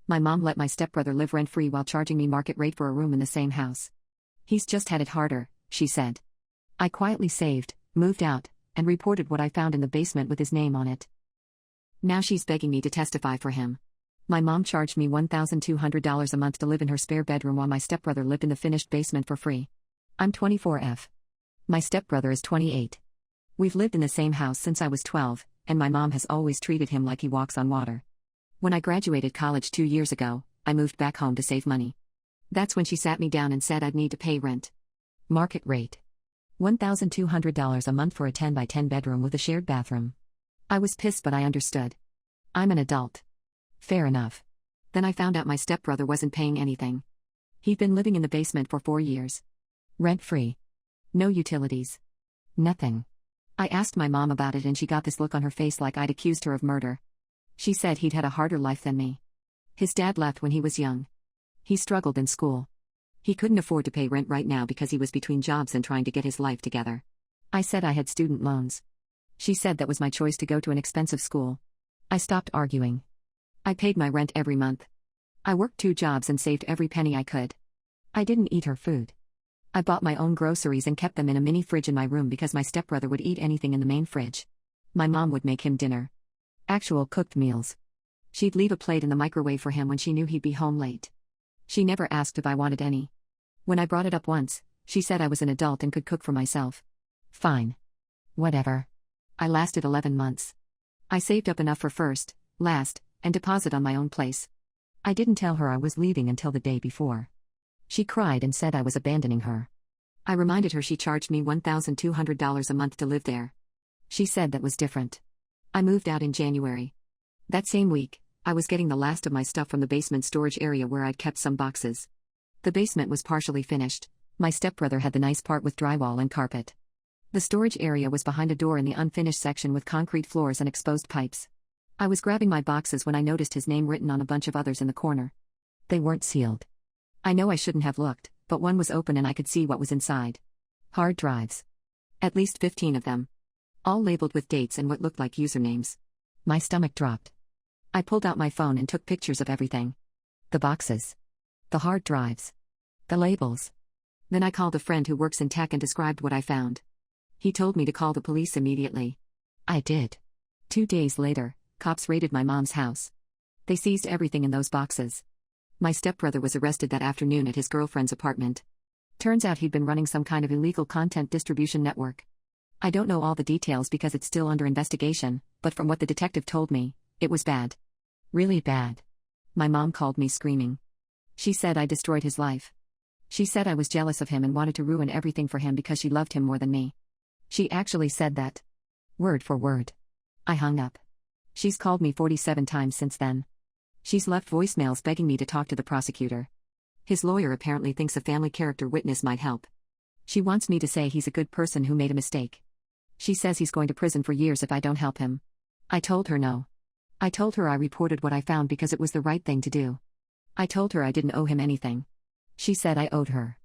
My mom let my stepbrother live rent-free while charging me market rate for a room in the same house. He's just had it harder, she said. I quietly saved, moved out, and reported what I found in the basement with his name on it. Now she's begging me to testify for him. My mom charged me $1,200 a month to live in her spare bedroom while my stepbrother lived in the finished basement for free. I'm 24F. My stepbrother is 28. We've lived in the same house since I was 12, and my mom has always treated him like he walks on water. When I graduated college 2 years ago, I moved back home to save money. That's when she sat me down and said I'd need to pay rent. Market rate. $1,200 a month for a 10 by 10 bedroom with a shared bathroom. I was pissed, but I understood. I'm an adult. Fair enough. Then I found out my stepbrother wasn't paying anything. He'd been living in the basement for 4 years. Rent-free. No utilities. Nothing. I asked my mom about it and she got this look on her face like I'd accused her of murder. She said he'd had a harder life than me. His dad left when he was young. He struggled in school. He couldn't afford to pay rent right now because he was between jobs and trying to get his life together. I said I had student loans. She said that was my choice to go to an expensive school. I stopped arguing. I paid my rent every month. I worked 2 jobs and saved every penny I could. I didn't eat her food. I bought my own groceries and kept them in a mini fridge in my room because my stepbrother would eat anything in the main fridge. My mom would make him dinner. Actual cooked meals. She'd leave a plate in the microwave for him when she knew he'd be home late. She never asked if I wanted any. When I brought it up once, she said I was an adult and could cook for myself. Fine. Whatever. I lasted 11 months. I saved up enough for first, last, and deposit on my own place. I didn't tell her I was leaving until the day before. She cried and said I was abandoning her. I reminded her she charged me $1,200 a month to live there. She said that was different. I moved out in January. That same week, I was getting the last of my stuff from the basement storage area where I'd kept some boxes. The basement was partially finished. My stepbrother had the nice part with drywall and carpet. The storage area was behind a door in the unfinished section with concrete floors and exposed pipes. I was grabbing my boxes when I noticed his name written on a bunch of others in the corner. They weren't sealed. I know I shouldn't have looked, but one was open and I could see what was inside. Hard drives. At least 15 of them. All labeled with dates and what looked like usernames. My stomach dropped. I pulled out my phone and took pictures of everything. The boxes. The hard drives. The labels. Then I called a friend who works in tech and described what I found. He told me to call the police immediately. I did. 2 days later, cops raided my mom's house. They seized everything in those boxes. My stepbrother was arrested that afternoon at his girlfriend's apartment. Turns out he'd been running some kind of illegal content distribution network. I don't know all the details because it's still under investigation, but from what the detective told me, it was bad. Really bad. My mom called me screaming. She said I destroyed his life. She said I was jealous of him and wanted to ruin everything for him because she loved him more than me. She actually said that. Word for word. I hung up. She's called me 47 times since then. She's left voicemails begging me to talk to the prosecutor. His lawyer apparently thinks a family character witness might help. She wants me to say he's a good person who made a mistake. She says he's going to prison for years if I don't help him. I told her no. I told her I reported what I found because it was the right thing to do. I told her I didn't owe him anything. She said I owed her.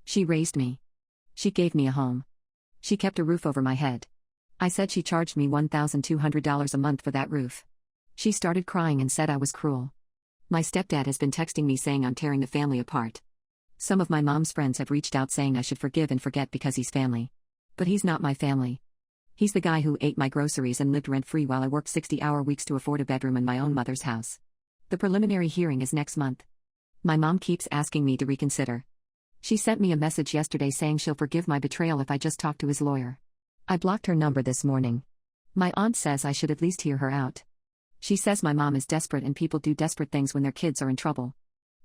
She raised me. She gave me a home. She kept a roof over my head. I said she charged me $1,200 a month for that roof. She started crying and said I was cruel. My stepdad has been texting me saying I'm tearing the family apart. Some of my mom's friends have reached out saying I should forgive and forget because he's family. But he's not my family. He's the guy who ate my groceries and lived rent-free while I worked 60-hour weeks to afford a bedroom in my own mother's house. The preliminary hearing is next month. My mom keeps asking me to reconsider. She sent me a message yesterday saying she'll forgive my betrayal if I just talk to his lawyer. I blocked her number this morning. My aunt says I should at least hear her out. She says my mom is desperate and people do desperate things when their kids are in trouble.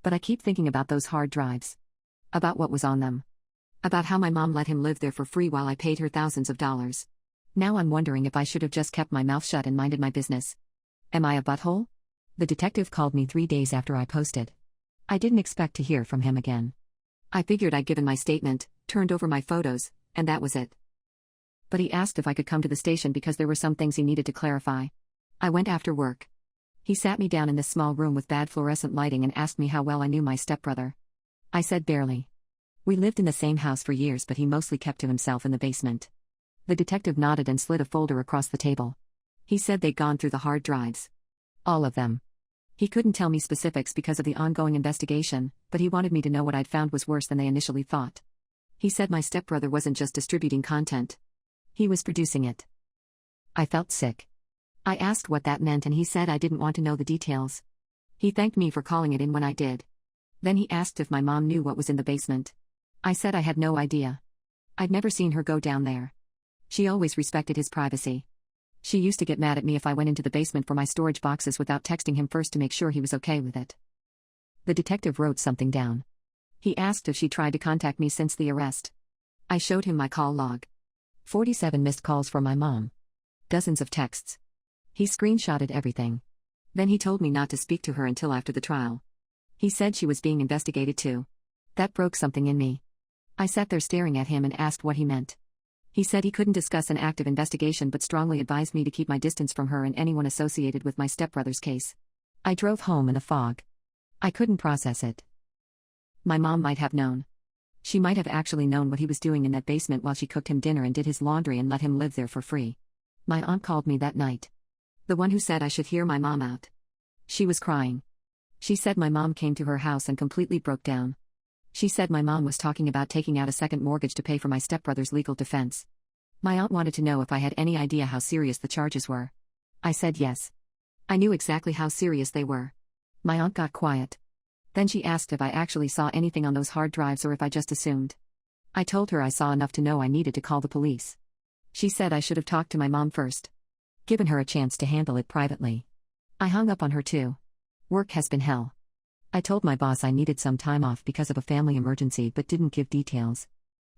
But I keep thinking about those hard drives. About what was on them. About how my mom let him live there for free while I paid her thousands of dollars. Now I'm wondering if I should have just kept my mouth shut and minded my business. Am I a butthole? The detective called me 3 days after I posted. I didn't expect to hear from him again. I figured I'd given my statement, turned over my photos, and that was it. But he asked if I could come to the station because there were some things he needed to clarify. I went after work. He sat me down in this small room with bad fluorescent lighting and asked me how well I knew my stepbrother. I said barely. We lived in the same house for years, but he mostly kept to himself in the basement. The detective nodded and slid a folder across the table. He said they'd gone through the hard drives. All of them. He couldn't tell me specifics because of the ongoing investigation, but he wanted me to know what I'd found was worse than they initially thought. He said my stepbrother wasn't just distributing content. He was producing it. I felt sick. I asked what that meant and he said I didn't want to know the details. He thanked me for calling it in when I did. Then he asked if my mom knew what was in the basement. I said I had no idea. I'd never seen her go down there. She always respected his privacy. She used to get mad at me if I went into the basement for my storage boxes without texting him first to make sure he was okay with it. The detective wrote something down. He asked if she tried to contact me since the arrest. I showed him my call log. 47 missed calls from my mom. Dozens of texts. He screenshotted everything. Then he told me not to speak to her until after the trial. He said she was being investigated too. That broke something in me. I sat there staring at him and asked what he meant. He said he couldn't discuss an active investigation but strongly advised me to keep my distance from her and anyone associated with my stepbrother's case. I drove home in a fog. I couldn't process it. My mom might have known. She might have actually known what he was doing in that basement while she cooked him dinner and did his laundry and let him live there for free. My aunt called me that night. The one who said I should hear my mom out. She was crying. She said my mom came to her house and completely broke down. She said my mom was talking about taking out a second mortgage to pay for my stepbrother's legal defense. My aunt wanted to know if I had any idea how serious the charges were. I said yes. I knew exactly how serious they were. My aunt got quiet. Then she asked if I actually saw anything on those hard drives or if I just assumed. I told her I saw enough to know I needed to call the police. She said I should have talked to my mom first. Given her a chance to handle it privately. I hung up on her too. Work has been hell. I told my boss I needed some time off because of a family emergency but didn't give details.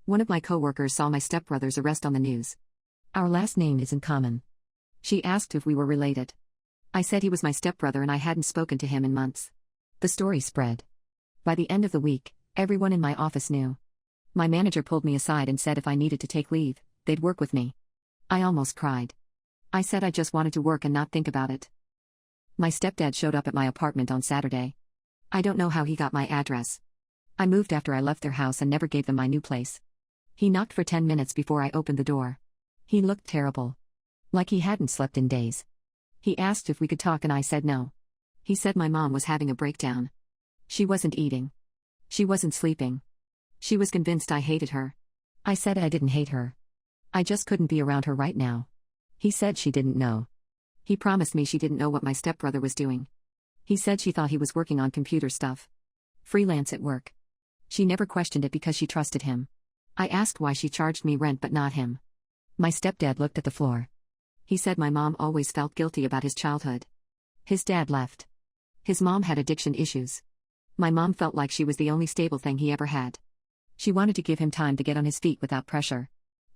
One of my coworkers saw my stepbrother's arrest on the news. Our last name isn't common. She asked if we were related. I said he was my stepbrother and I hadn't spoken to him in months. The story spread. By the end of the week, everyone in my office knew. My manager pulled me aside and said if I needed to take leave, they'd work with me. I almost cried. I said I just wanted to work and not think about it. My stepdad showed up at my apartment on Saturday. I don't know how he got my address. I moved after I left their house and never gave them my new place. He knocked for 10 minutes before I opened the door. He looked terrible. Like he hadn't slept in days. He asked if we could talk and I said no. He said my mom was having a breakdown. She wasn't eating. She wasn't sleeping. She was convinced I hated her. I said I didn't hate her. I just couldn't be around her right now. He said she didn't know. He promised me she didn't know what my stepbrother was doing. He said she thought he was working on computer stuff. Freelance at work. She never questioned it because she trusted him. I asked why she charged me rent but not him. My stepdad looked at the floor. He said my mom always felt guilty about his childhood. His dad left. His mom had addiction issues. My mom felt like she was the only stable thing he ever had. She wanted to give him time to get on his feet without pressure.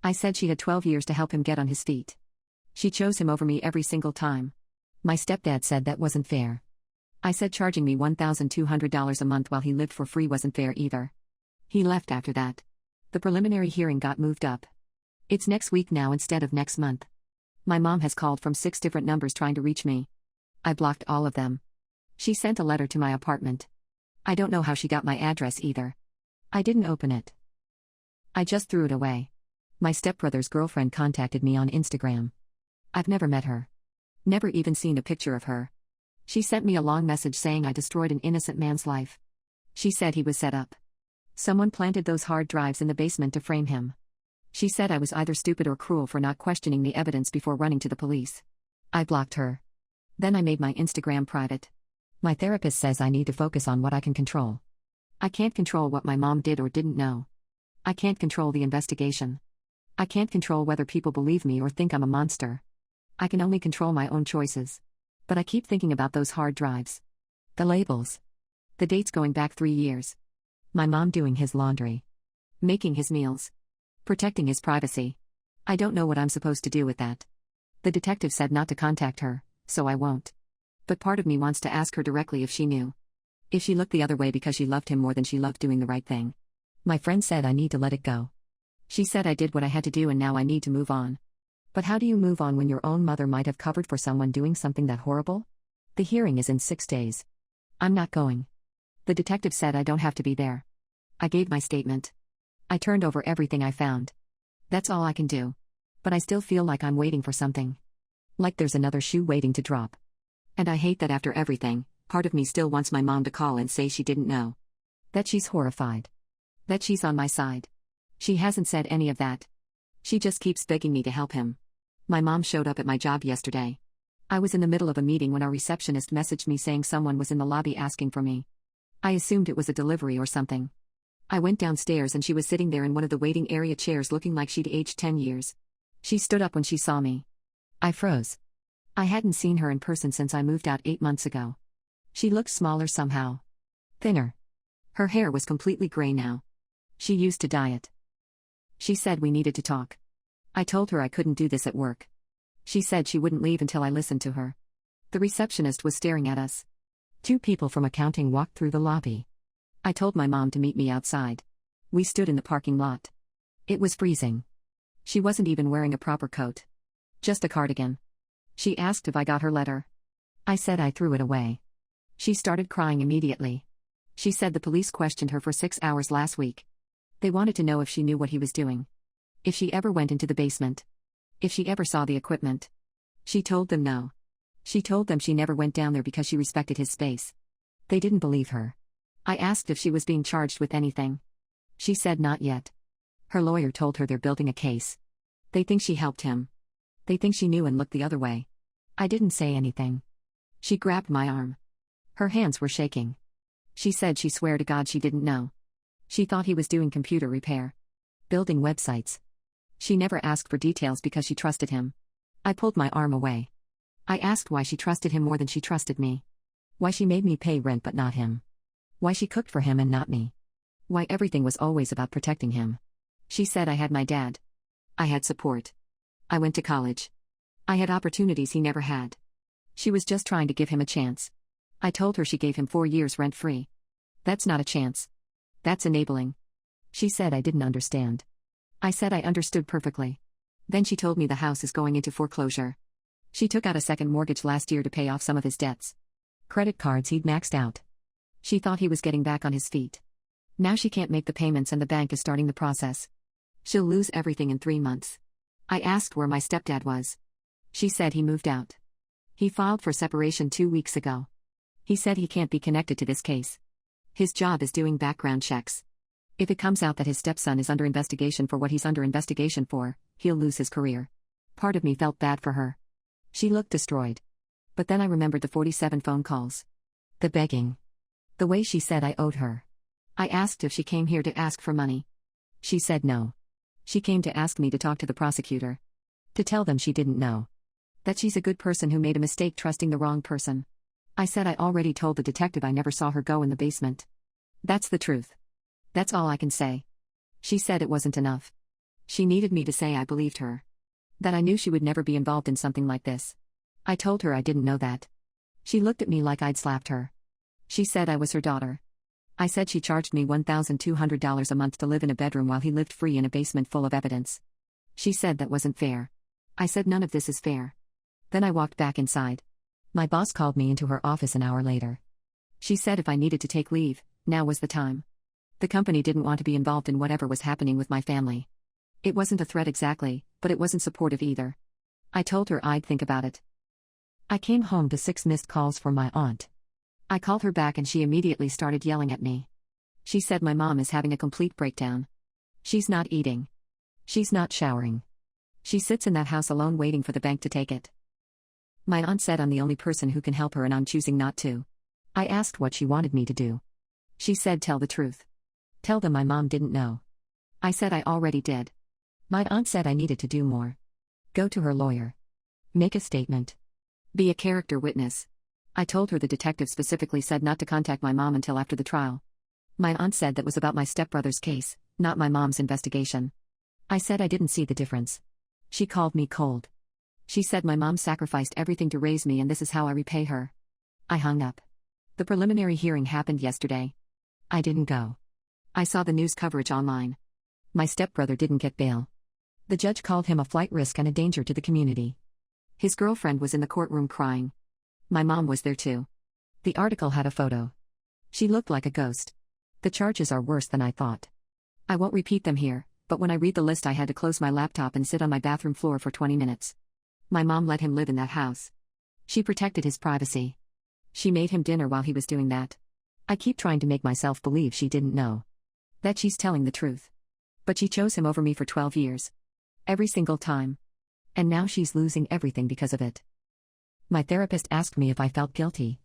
I said she had 12 years to help him get on his feet. She chose him over me every single time. My stepdad said that wasn't fair. I said charging me $1,200 a month while he lived for free wasn't fair either. He left after that. The preliminary hearing got moved up. It's next week now instead of next month. My mom has called from 6 different numbers trying to reach me. I blocked all of them. She sent a letter to my apartment. I don't know how she got my address either. I didn't open it. I just threw it away. My stepbrother's girlfriend contacted me on Instagram. I've never met her. Never even seen a picture of her. She sent me a long message saying I destroyed an innocent man's life. She said he was set up. Someone planted those hard drives in the basement to frame him. She said I was either stupid or cruel for not questioning the evidence before running to the police. I blocked her. Then I made my Instagram private. My therapist says I need to focus on what I can control. I can't control what my mom did or didn't know. I can't control the investigation. I can't control whether people believe me or think I'm a monster. I can only control my own choices. But I keep thinking about those hard drives. The labels. The dates going back 3 years. My mom doing his laundry. Making his meals. Protecting his privacy. I don't know what I'm supposed to do with that. The detective said not to contact her, so I won't. But part of me wants to ask her directly if she knew. If she looked the other way because she loved him more than she loved doing the right thing. My friend said I need to let it go. She said I did what I had to do and now I need to move on. But how do you move on when your own mother might have covered for someone doing something that horrible? The hearing is in 6 days. I'm not going. The detective said I don't have to be there. I gave my statement. I turned over everything I found. That's all I can do. But I still feel like I'm waiting for something. Like there's another shoe waiting to drop. And I hate that after everything, Part of me still wants my mom to call and say she didn't know. That she's horrified. That she's on my side. She hasn't said any of that. She just keeps begging me to help him. My mom showed up at my job yesterday. I was in the middle of a meeting when our receptionist messaged me saying someone was in the lobby asking for me. I assumed it was a delivery or something. I went downstairs and she was sitting there in one of the waiting area chairs looking like she'd aged 10 years. She stood up when she saw me. I froze. I hadn't seen her in person since I moved out 8 months ago. She looked smaller somehow. Thinner. Her hair was completely gray now. She used to dye it. She said we needed to talk. I told her I couldn't do this at work. She said she wouldn't leave until I listened to her. The receptionist was staring at us. 2 people from accounting walked through the lobby. I told my mom to meet me outside. We stood in the parking lot. It was freezing. She wasn't even wearing a proper coat. Just a cardigan. She asked if I got her letter. I said I threw it away. She started crying immediately. She said the police questioned her for 6 hours last week. They wanted to know if she knew what he was doing. If she ever went into the basement. If she ever saw the equipment. She told them no. She told them she never went down there because she respected his space. They didn't believe her. I asked if she was being charged with anything. She said not yet. Her lawyer told her they're building a case. They think she helped him. They think she knew and looked the other way. I didn't say anything. She grabbed my arm. Her hands were shaking. She said she swore to God she didn't know. She thought he was doing computer repair. Building websites. She never asked for details because she trusted him. I pulled my arm away. I asked why she trusted him more than she trusted me. Why she made me pay rent but not him. Why she cooked for him and not me. Why everything was always about protecting him. She said I had my dad. I had support. I went to college. I had opportunities he never had. She was just trying to give him a chance. I told her she gave him 4 years rent-free. That's not a chance. That's enabling. She said I didn't understand. I said I understood perfectly. Then she told me the house is going into foreclosure. She took out a second mortgage last year to pay off some of his debts. Credit cards he'd maxed out. She thought he was getting back on his feet. Now she can't make the payments and the bank is starting the process. She'll lose everything in 3 months. I asked where my stepdad was. She said he moved out. He filed for separation 2 weeks ago. He said he can't be connected to this case. His job is doing background checks. If it comes out that his stepson is under investigation for what he's under investigation for, he'll lose his career. Part of me felt bad for her. She looked destroyed. But then I remembered the 47 phone calls. The begging. The way she said I owed her. I asked if she came here to ask for money. She said no. She came to ask me to talk to the prosecutor. To tell them she didn't know. That she's a good person who made a mistake trusting the wrong person. I said I already told the detective I never saw her go in the basement. That's the truth. That's all I can say. She said it wasn't enough. She needed me to say I believed her. That I knew she would never be involved in something like this. I told her I didn't know that. She looked at me like I'd slapped her. She said I was her daughter. I said she charged me $1,200 a month to live in a bedroom while he lived free in a basement full of evidence. She said that wasn't fair. I said none of this is fair. Then I walked back inside. My boss called me into her office an hour later. She said if I needed to take leave, now was the time. The company didn't want to be involved in whatever was happening with my family. It wasn't a threat exactly, but it wasn't supportive either. I told her I'd think about it. I came home to 6 missed calls from my aunt. I called her back and she immediately started yelling at me. She said my mom is having a complete breakdown. She's not eating. She's not showering. She sits in that house alone waiting for the bank to take it. My aunt said I'm the only person who can help her and I'm choosing not to. I asked what she wanted me to do. She said tell the truth. Tell them my mom didn't know. I said I already did. My aunt said I needed to do more. Go to her lawyer. Make a statement. Be a character witness. I told her the detective specifically said not to contact my mom until after the trial. My aunt said that was about my stepbrother's case, not my mom's investigation. I said I didn't see the difference. She called me cold. She said my mom sacrificed everything to raise me and this is how I repay her. I hung up. The preliminary hearing happened yesterday. I didn't go. I saw the news coverage online. My stepbrother didn't get bail. The judge called him a flight risk and a danger to the community. His girlfriend was in the courtroom crying. My mom was there too. The article had a photo. She looked like a ghost. The charges are worse than I thought. I won't repeat them here, but when I read the list I had to close my laptop and sit on my bathroom floor for 20 minutes. My mom let him live in that house. She protected his privacy. She made him dinner while he was doing that. I keep trying to make myself believe she didn't know. That she's telling the truth. But she chose him over me for 12 years. Every single time. And now she's losing everything because of it. My therapist asked me if I felt guilty.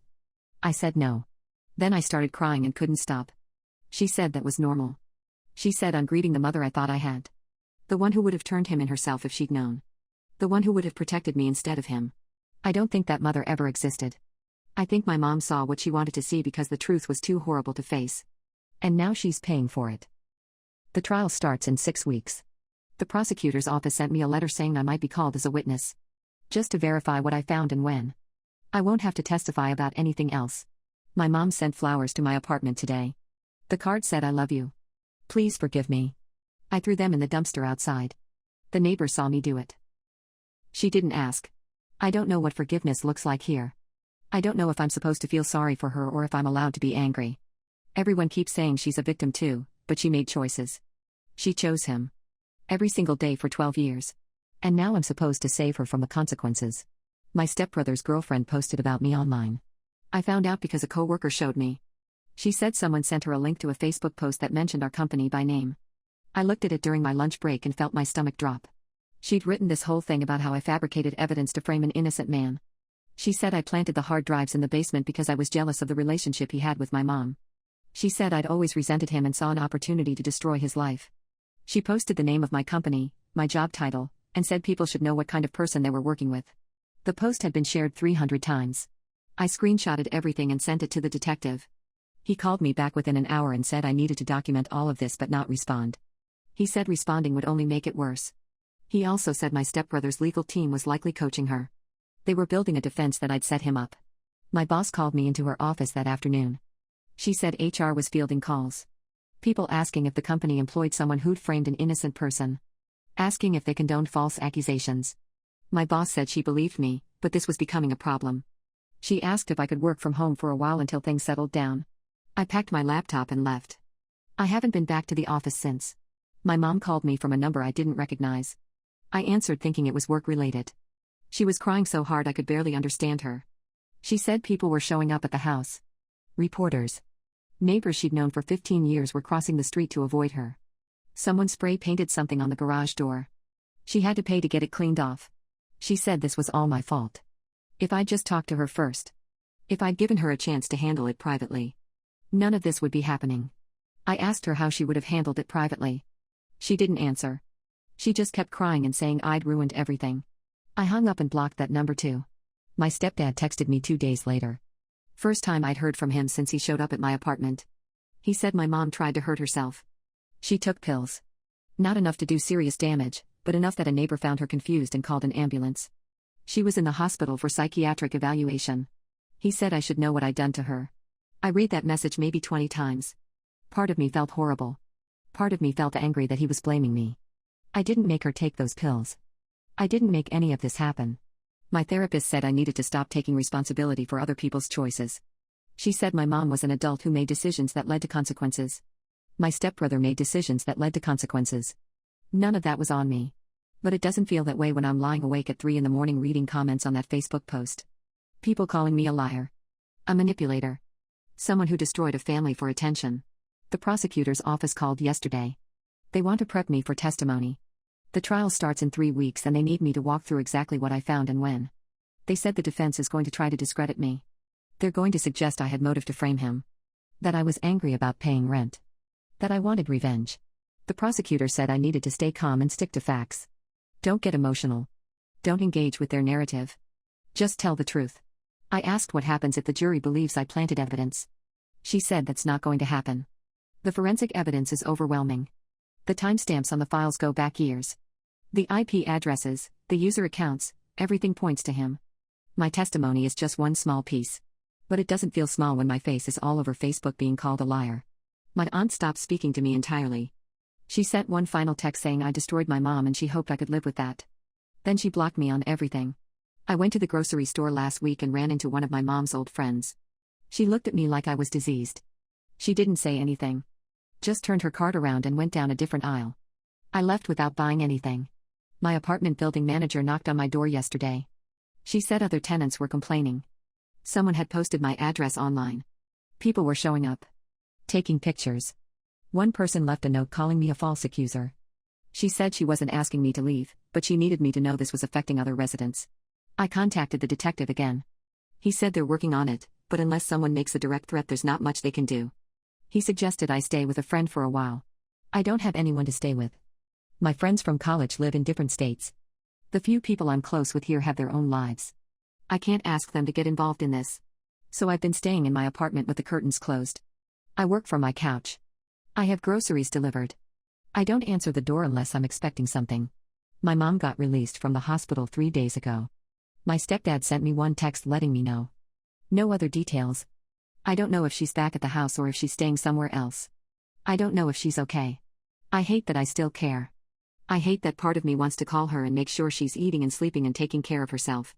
I said no. Then I started crying and couldn't stop. She said that was normal. She said I'm grieving the mother I thought I had. The one who would have turned him in herself if she'd known. The one who would have protected me instead of him. I don't think that mother ever existed. I think my mom saw what she wanted to see because the truth was too horrible to face. And now she's paying for it. The trial starts in 6 weeks. The prosecutor's office sent me a letter saying I might be called as a witness. Just to verify what I found and when. I won't have to testify about anything else. My mom sent flowers to my apartment today. The card said I love you. Please forgive me. I threw them in the dumpster outside. The neighbor saw me do it. She didn't ask. I don't know what forgiveness looks like here. I don't know if I'm supposed to feel sorry for her or if I'm allowed to be angry. Everyone keeps saying she's a victim too, but she made choices. She chose him. Every single day for 12 years. And now I'm supposed to save her from the consequences. My stepbrother's girlfriend posted about me online. I found out because a coworker showed me. She said someone sent her a link to a Facebook post that mentioned our company by name. I looked at it during my lunch break and felt my stomach drop. She'd written this whole thing about how I fabricated evidence to frame an innocent man. She said I planted the hard drives in the basement because I was jealous of the relationship he had with my mom. She said I'd always resented him and saw an opportunity to destroy his life. She posted the name of my company, my job title, and said people should know what kind of person they were working with. The post had been shared 300 times. I screenshotted everything and sent it to the detective. He called me back within an hour and said I needed to document all of this but not respond. He said responding would only make it worse. He also said my stepbrother's legal team was likely coaching her. They were building a defense that I'd set him up. My boss called me into her office that afternoon. She said HR was fielding calls. People asking if the company employed someone who'd framed an innocent person. Asking if they condoned false accusations. My boss said she believed me, but this was becoming a problem. She asked if I could work from home for a while until things settled down. I packed my laptop and left. I haven't been back to the office since. My mom called me from a number I didn't recognize. I answered thinking it was work-related. She was crying so hard I could barely understand her. She said people were showing up at the house. Reporters. Neighbors she'd known for 15 years were crossing the street to avoid her. Someone spray-painted something on the garage door. She had to pay to get it cleaned off. She said this was all my fault. If I'd just talked to her first. If I'd given her a chance to handle it privately. None of this would be happening. I asked her how she would have handled it privately. She didn't answer. She just kept crying and saying I'd ruined everything. I hung up and blocked that number too. My stepdad texted me 2 days later. First time I'd heard from him since he showed up at my apartment. He said my mom tried to hurt herself. She took pills. Not enough to do serious damage, but enough that a neighbor found her confused and called an ambulance. She was in the hospital for psychiatric evaluation. He said I should know what I'd done to her. I read that message maybe 20 times. Part of me felt horrible. Part of me felt angry that he was blaming me. I didn't make her take those pills. I didn't make any of this happen. My therapist said I needed to stop taking responsibility for other people's choices. She said my mom was an adult who made decisions that led to consequences. My stepbrother made decisions that led to consequences. None of that was on me. But it doesn't feel that way when I'm lying awake at 3 a.m. reading comments on that Facebook post. People calling me a liar. A manipulator. Someone who destroyed a family for attention. The prosecutor's office called yesterday. They want to prep me for testimony. The trial starts in 3 weeks and they need me to walk through exactly what I found and when. They said the defense is going to try to discredit me. They're going to suggest I had motive to frame him. That I was angry about paying rent. That I wanted revenge. The prosecutor said I needed to stay calm and stick to facts. Don't get emotional. Don't engage with their narrative. Just tell the truth. I asked what happens if the jury believes I planted evidence. She said that's not going to happen. The forensic evidence is overwhelming. The timestamps on the files go back years. The IP addresses, the user accounts, everything points to him. My testimony is just one small piece. But it doesn't feel small when my face is all over Facebook being called a liar. My aunt stopped speaking to me entirely. She sent one final text saying I destroyed my mom and she hoped I could live with that. Then she blocked me on everything. I went to the grocery store last week and ran into one of my mom's old friends. She looked at me like I was diseased. She didn't say anything. Just turned her cart around and went down a different aisle. I left without buying anything. My apartment building manager knocked on my door yesterday. She said other tenants were complaining. Someone had posted my address online. People were showing up, taking pictures. One person left a note calling me a false accuser. She said she wasn't asking me to leave, but she needed me to know this was affecting other residents. I contacted the detective again. He said they're working on it, but unless someone makes a direct threat, there's not much they can do. He suggested I stay with a friend for a while. I don't have anyone to stay with. My friends from college live in different states. The few people I'm close with here have their own lives. I can't ask them to get involved in this. So I've been staying in my apartment with the curtains closed. I work from my couch. I have groceries delivered. I don't answer the door unless I'm expecting something. My mom got released from the hospital 3 days ago. My stepdad sent me one text letting me know. No other details. I don't know if she's back at the house or if she's staying somewhere else. I don't know if she's okay. I hate that I still care. I hate that part of me wants to call her and make sure she's eating and sleeping and taking care of herself.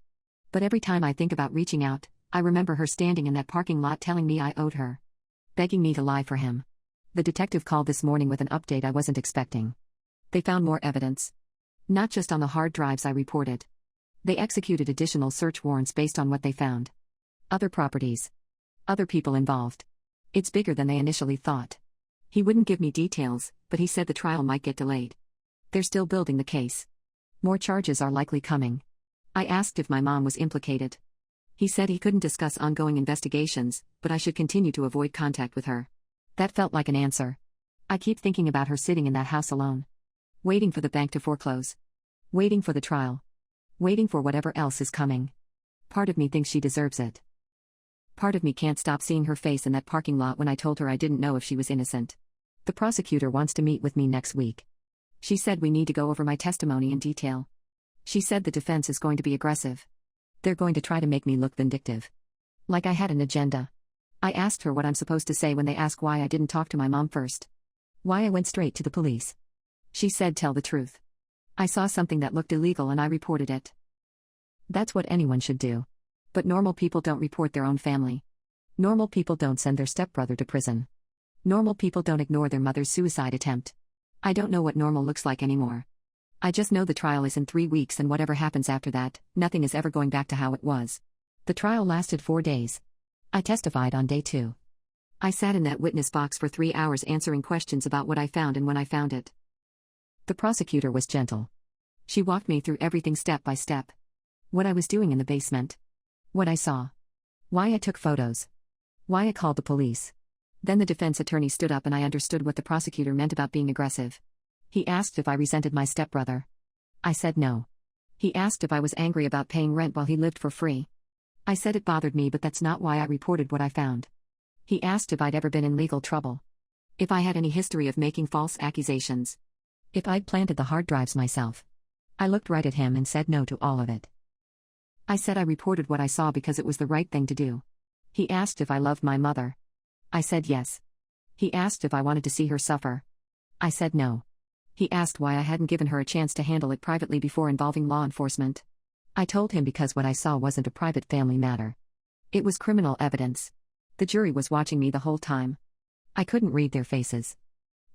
But every time I think about reaching out, I remember her standing in that parking lot telling me I owed her. Begging me to lie for him. The detective called this morning with an update I wasn't expecting. They found more evidence. Not just on the hard drives I reported. They executed additional search warrants based on what they found. Other properties. Other people involved. It's bigger than they initially thought. He wouldn't give me details, but he said the trial might get delayed. They're still building the case. More charges are likely coming. I asked if my mom was implicated. He said he couldn't discuss ongoing investigations, but I should continue to avoid contact with her. That felt like an answer. I keep thinking about her sitting in that house alone. Waiting for the bank to foreclose. Waiting for the trial. Waiting for whatever else is coming. Part of me thinks she deserves it. Part of me can't stop seeing her face in that parking lot when I told her I didn't know if she was innocent. The prosecutor wants to meet with me next week. She said we need to go over my testimony in detail. She said the defense is going to be aggressive. They're going to try to make me look vindictive. Like I had an agenda. I asked her what I'm supposed to say when they ask why I didn't talk to my mom first. Why I went straight to the police. She said tell the truth. I saw something that looked illegal and I reported it. That's what anyone should do. But normal people don't report their own family. Normal people don't send their stepbrother to prison. Normal people don't ignore their mother's suicide attempt. I don't know what normal looks like anymore. I just know the trial is in 3 weeks and whatever happens after that, nothing is ever going back to how it was. The trial lasted 4 days. I testified on day 2. I sat in that witness box for 3 hours answering questions about what I found and when I found it. The prosecutor was gentle. She walked me through everything step by step. What I was doing in the basement. What I saw. Why I took photos. Why I called the police. Then the defense attorney stood up and I understood what the prosecutor meant about being aggressive. He asked if I resented my stepbrother. I said no. He asked if I was angry about paying rent while he lived for free. I said it bothered me, but that's not why I reported what I found. He asked if I'd ever been in legal trouble. If I had any history of making false accusations. If I'd planted the hard drives myself. I looked right at him and said no to all of it. I said I reported what I saw because it was the right thing to do. He asked if I loved my mother. I said yes. He asked if I wanted to see her suffer. I said no. He asked why I hadn't given her a chance to handle it privately before involving law enforcement. I told him because what I saw wasn't a private family matter. It was criminal evidence. The jury was watching me the whole time. I couldn't read their faces.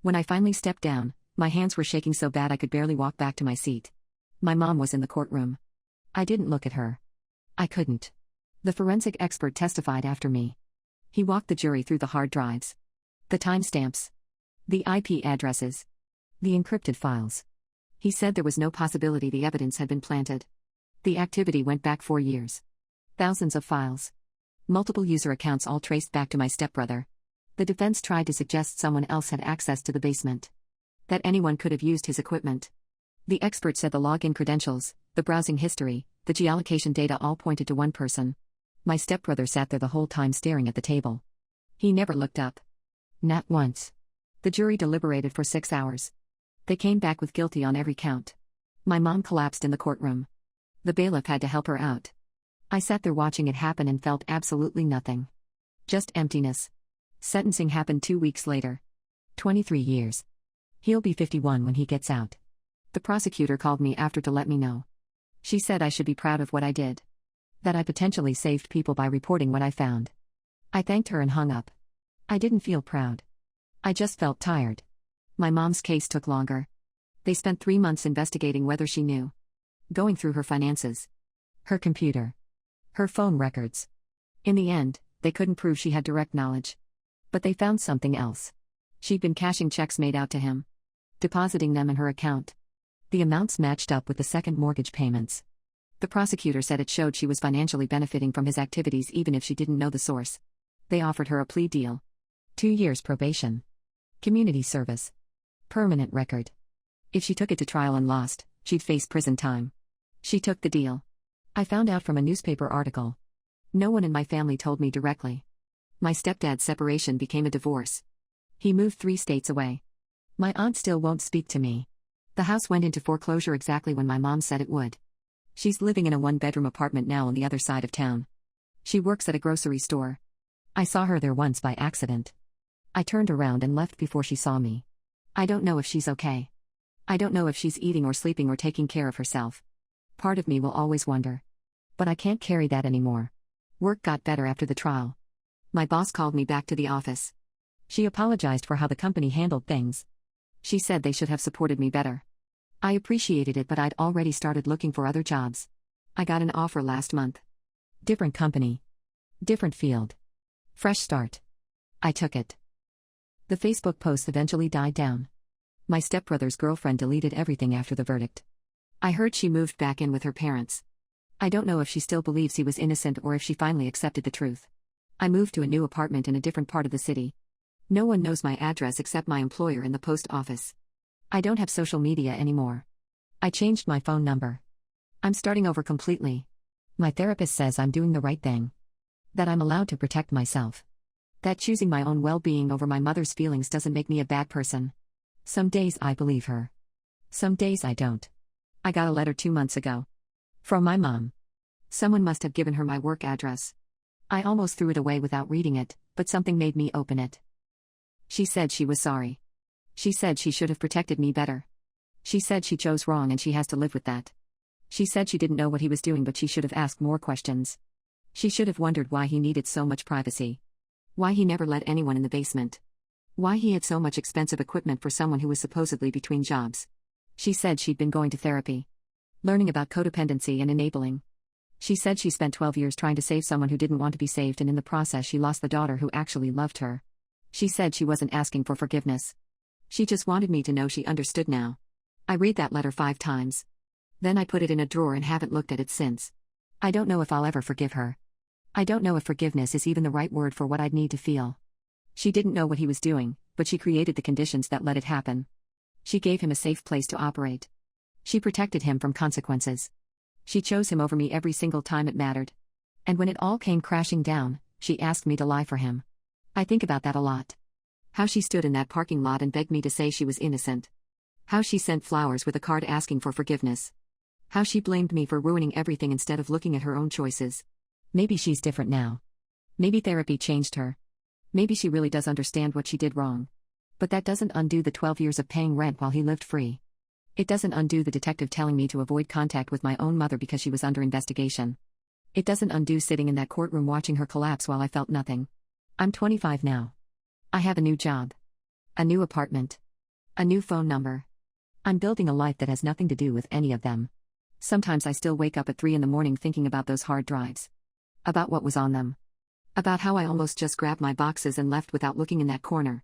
When I finally stepped down, my hands were shaking so bad I could barely walk back to my seat. My mom was in the courtroom. I didn't look at her. I couldn't. The forensic expert testified after me. He walked the jury through the hard drives. The timestamps. The IP addresses. The encrypted files. He said there was no possibility the evidence had been planted. The activity went back 4 years. Thousands of files. Multiple user accounts all traced back to my stepbrother. The defense tried to suggest someone else had access to the basement. That anyone could have used his equipment. The expert said the login credentials, the browsing history, the geolocation data all pointed to one person. My stepbrother sat there the whole time staring at the table. He never looked up. Not once. The jury deliberated for 6 hours. They came back with guilty on every count. My mom collapsed in the courtroom. The bailiff had to help her out. I sat there watching it happen and felt absolutely nothing. Just emptiness. Sentencing happened 2 weeks later. 23 years. He'll be 51 when he gets out. The prosecutor called me after to let me know. She said I should be proud of what I did. That I potentially saved people by reporting what I found. I thanked her and hung up. I didn't feel proud. I just felt tired. My mom's case took longer. They spent 3 months investigating whether she knew. Going through her finances. Her computer. Her phone records. In the end, they couldn't prove she had direct knowledge. But they found something else. She'd been cashing checks made out to him, depositing them in her account. The amounts matched up with the second mortgage payments. The prosecutor said it showed she was financially benefiting from his activities even if she didn't know the source. They offered her a plea deal. 2 years probation. Community service. Permanent record. If she took it to trial and lost, she'd face prison time. She took the deal. I found out from a newspaper article. No one in my family told me directly. My stepdad's separation became a divorce. He moved 3 states away. My aunt still won't speak to me. The house went into foreclosure exactly when my mom said it would. She's living in a 1-bedroom apartment now on the other side of town. She works at a grocery store. I saw her there once by accident. I turned around and left before she saw me. I don't know if she's okay. I don't know if she's eating or sleeping or taking care of herself. Part of me will always wonder. But I can't carry that anymore. Work got better after the trial. My boss called me back to the office. She apologized for how the company handled things. She said they should have supported me better. I appreciated it, but I'd already started looking for other jobs. I got an offer last month. Different company. Different field. Fresh start. I took it. The Facebook post eventually died down. My stepbrother's girlfriend deleted everything after the verdict. I heard she moved back in with her parents. I don't know if she still believes he was innocent or if she finally accepted the truth. I moved to a new apartment in a different part of the city. No one knows my address except my employer in the post office. I don't have social media anymore. I changed my phone number. I'm starting over completely. My therapist says I'm doing the right thing. That I'm allowed to protect myself. That choosing my own well-being over my mother's feelings doesn't make me a bad person. Some days I believe her. Some days I don't. I got a letter 2 months ago. From my mom. Someone must have given her my work address. I almost threw it away without reading it, but something made me open it. She said she was sorry. She said she should have protected me better. She said she chose wrong and she has to live with that. She said she didn't know what he was doing, but she should have asked more questions. She should have wondered why he needed so much privacy. Why he never let anyone in the basement. Why he had so much expensive equipment for someone who was supposedly between jobs. She said she'd been going to therapy. Learning about codependency and enabling. She said she spent 12 years trying to save someone who didn't want to be saved, and in the process she lost the daughter who actually loved her. She said she wasn't asking for forgiveness. She just wanted me to know she understood now. I read that letter 5 times. Then I put it in a drawer and haven't looked at it since. I don't know if I'll ever forgive her. I don't know if forgiveness is even the right word for what I'd need to feel. She didn't know what he was doing, but she created the conditions that let it happen. She gave him a safe place to operate. She protected him from consequences. She chose him over me every single time it mattered. And when it all came crashing down, she asked me to lie for him. I think about that a lot. How she stood in that parking lot and begged me to say she was innocent. How she sent flowers with a card asking for forgiveness. How she blamed me for ruining everything instead of looking at her own choices. Maybe she's different now. Maybe therapy changed her. Maybe she really does understand what she did wrong. But that doesn't undo the 12 years of paying rent while he lived free. It doesn't undo the detective telling me to avoid contact with my own mother because she was under investigation. It doesn't undo sitting in that courtroom watching her collapse while I felt nothing. I'm 25 now. I have a new job. A new apartment. A new phone number. I'm building a life that has nothing to do with any of them. Sometimes I still wake up at 3 in the morning thinking about those hard drives. About what was on them. About how I almost just grabbed my boxes and left without looking in that corner.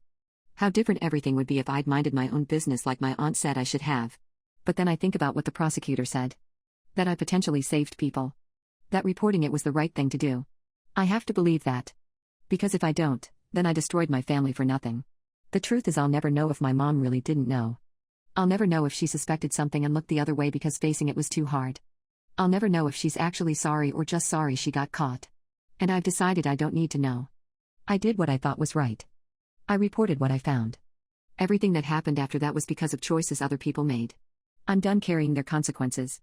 How different everything would be if I'd minded my own business like my aunt said I should have. But then I think about what the prosecutor said. That I potentially saved people. That reporting it was the right thing to do. I have to believe that. Because if I don't, then I destroyed my family for nothing. The truth is I'll never know if my mom really didn't know. I'll never know if she suspected something and looked the other way because facing it was too hard. I'll never know if she's actually sorry or just sorry she got caught. And I've decided I don't need to know. I did what I thought was right. I reported what I found. Everything that happened after that was because of choices other people made. I'm done carrying their consequences.